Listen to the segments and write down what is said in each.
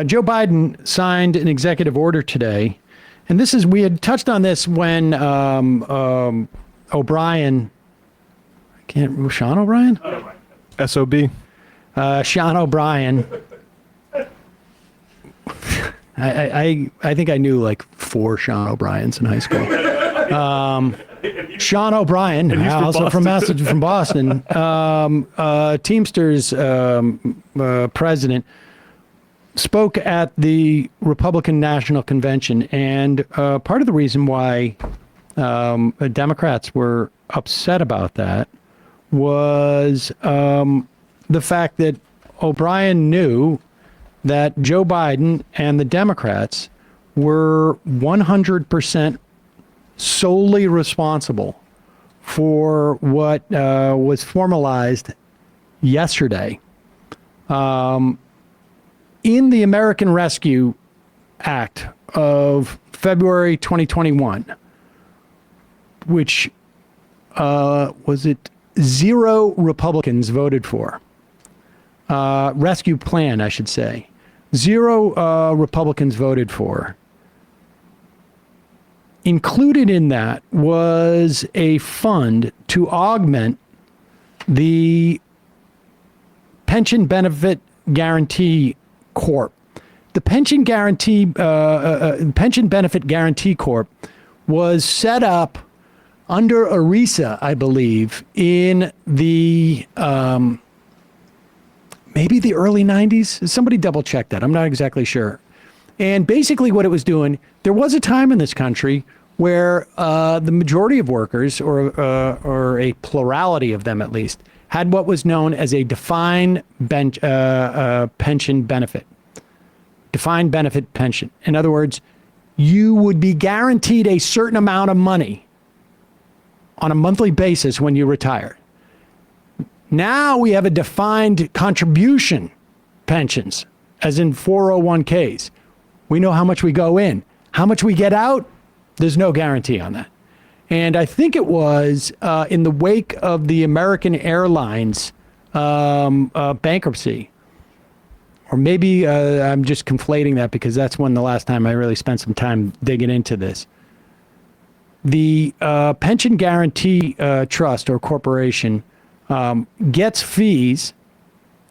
Joe Biden signed an executive order today, and we had touched on this when O'Brien, Sean O'Brien? SOB. Sean O'Brien. I think I knew like 4 Sean O'Briens in high school. Sean O'Brien, also from Boston, Teamsters president, spoke at the Republican National Convention, and part of the reason why Democrats were upset about that was the fact that O'Brien knew that Joe Biden and the Democrats were 100% solely responsible for what was formalized yesterday in the American Rescue Act of February 2021, which was it 0 Republicans voted for. Rescue plan, I should say. 0 Republicans voted for. Included in that was a fund to augment the Pension Benefit Guarantee Corp. The Pension Benefit Guarantee Corp was set up under ERISA, I believe, in the maybe the early 90s. Somebody double check that. I'm not exactly sure. And basically what it was doing, there was a time in this country where the majority of workers, or a plurality of them at least, had what was known as a defined pension benefit. Defined benefit pension. In other words, you would be guaranteed a certain amount of money on a monthly basis when you retire. Now we have a defined contribution pensions, as in 401ks. We know how much we go in. How much we get out, there's no guarantee on that. And I think it was in the wake of the American Airlines bankruptcy, or maybe I'm just conflating that because that's when the last time I really spent some time digging into this. The Pension Guarantee Trust or Corporation gets fees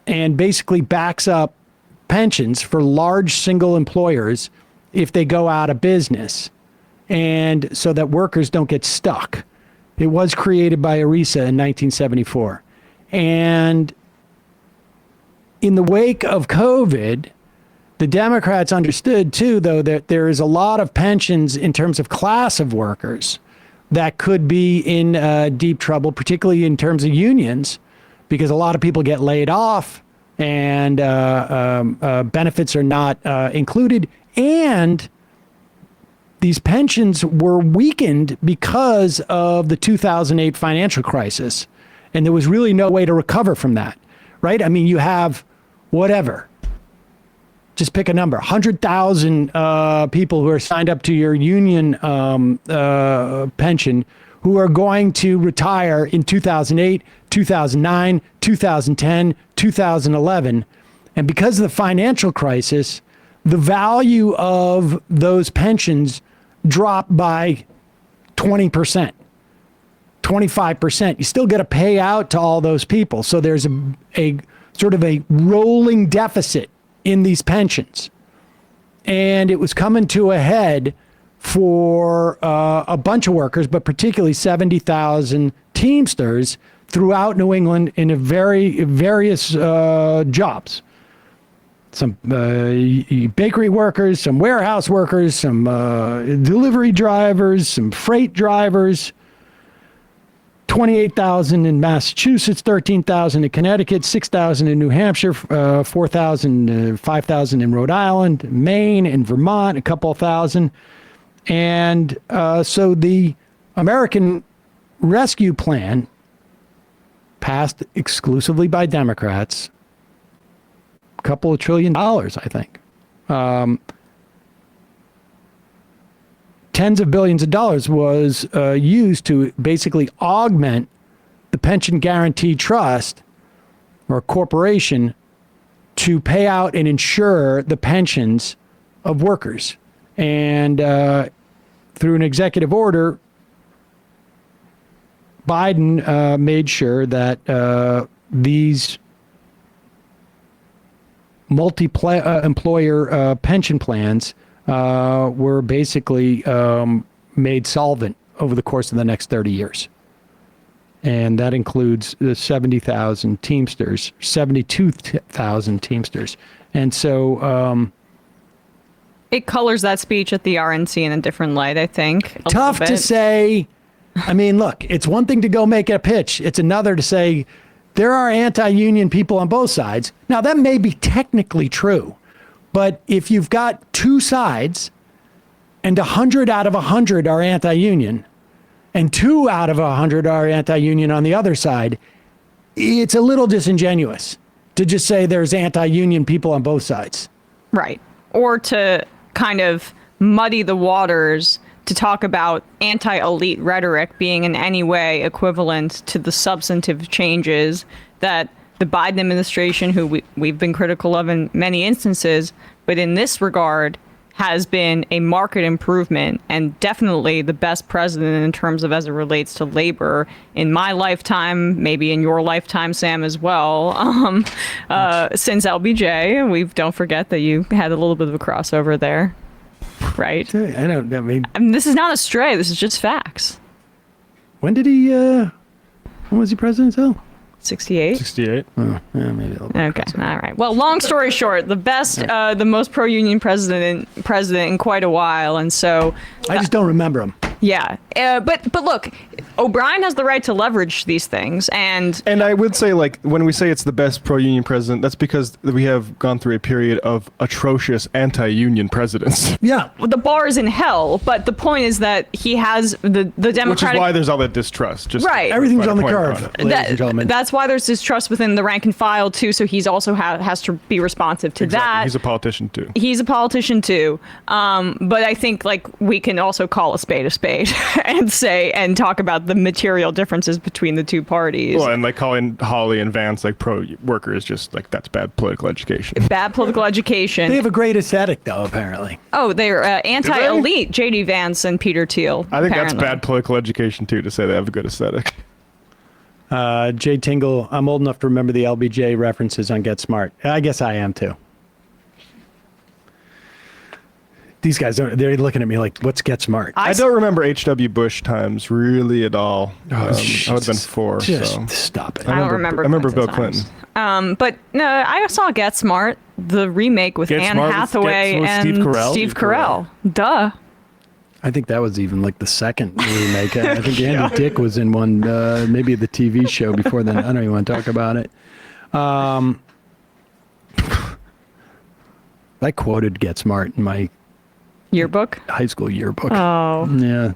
and basically backs up pensions for large single employers if they go out of business, and so that workers don't get stuck. It was created by ERISA in 1974. And in the wake of COVID, the Democrats understood too, though, that there is a lot of pensions in terms of class of workers that could be in deep trouble, particularly in terms of unions, because a lot of people get laid off and benefits are not included. And these pensions were weakened because of the 2008 financial crisis. And there was really no way to recover from that, right? I mean, you have whatever, just pick a number, 100,000 people who are signed up to your union pension who are going to retire in 2008, 2009, 2010, 2011. And because of the financial crisis, the value of those pensions dropped by 20%, 25%. You still got to pay out to all those people. So there's a sort of a rolling deficit in these pensions. And it was coming to a head for a bunch of workers, but particularly 70,000 Teamsters throughout New England in various jobs. Some bakery workers, some warehouse workers, some delivery drivers, some freight drivers. 28,000 in Massachusetts, 13,000 in Connecticut, 6,000 in New Hampshire, 4,000, 5,000 in Rhode Island, Maine, and Vermont, a couple thousand. And so the American Rescue Plan, passed exclusively by Democrats, a couple of $1 trillion, I think. Tens of billions of dollars was used to basically augment the Pension Guarantee Trust or corporation to pay out and insure the pensions of workers. And through an executive order, Biden made sure that these multi-employer pension plans were basically made solvent over the course of the next 30 years. And that includes the 70,000 Teamsters, 72,000 Teamsters. And so... it colors that speech at the RNC in a different light, I think. Tough to say. I mean, look, it's one thing to go make a pitch. It's another to say there are anti-union people on both sides. Now, that may be technically true. But if you've got two sides and 100 out of 100 are anti-union and 2 out of 100 are anti-union on the other side, it's a little disingenuous to just say there's anti-union people on both sides. Right. Or to kind of muddy the waters to talk about anti-elite rhetoric being in any way equivalent to the substantive changes that the Biden administration, who we've been critical of in many instances, but in this regard has been a marked improvement and definitely the best president in terms of as it relates to labor in my lifetime, maybe in your lifetime, Sam, as well. Since LBJ, don't forget that you had a little bit of a crossover there, right? I mean, this is not a stray. This is just facts. When was he president till? 68? 68. Oh, yeah, maybe a little bit. Okay, all right. Well, long story short, the best, the most pro-union president in quite a while, and so... I just don't remember him. Yeah, but look, O'Brien has the right to leverage these things, and I would say, like, when we say it's the best pro-union president, that's because we have gone through a period of atrocious anti-union presidents. Yeah. The bar is in hell, but the point is that he has the Democratic... Which is why there's all that distrust. Just right. Everything's on the curve, ladies and gentlemen. That's why there's distrust within the rank and file, too, so he's also has to be responsive to that. He's a politician, too. But I think, like, we can also call a spade and talk about the material differences between the two parties. Well, and like calling Hawley and Vance like pro-workers, just like that's bad political education. Bad political education. They have a great aesthetic, though, apparently. Oh, they're anti-elite, J.D. Vance and Peter Thiel. I think apparently. that's bad political education, too, to say they have a good aesthetic. Jay Tingle, I'm old enough to remember the LBJ references on Get Smart. I guess I am, too. These guys, they're looking at me like, what's Get Smart? I don't remember H.W. Bush times really at all. I would have been 4. Just stop it. I don't remember. I remember Bill Clinton. But no, I saw Get Smart, the remake with Anne Hathaway and Steve Carell. Duh. I think that was even like the second remake. I think Andy Dick was in one, maybe the TV show before then. I don't even want to talk about it. I quoted Get Smart in my yearbook? High school yearbook. Oh. Yeah.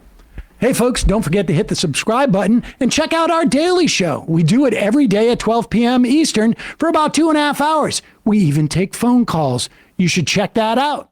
Hey, folks, don't forget to hit the subscribe button and check out our daily show. We do it every day at 12 p.m. Eastern for about 2.5 hours. We even take phone calls. You should check that out.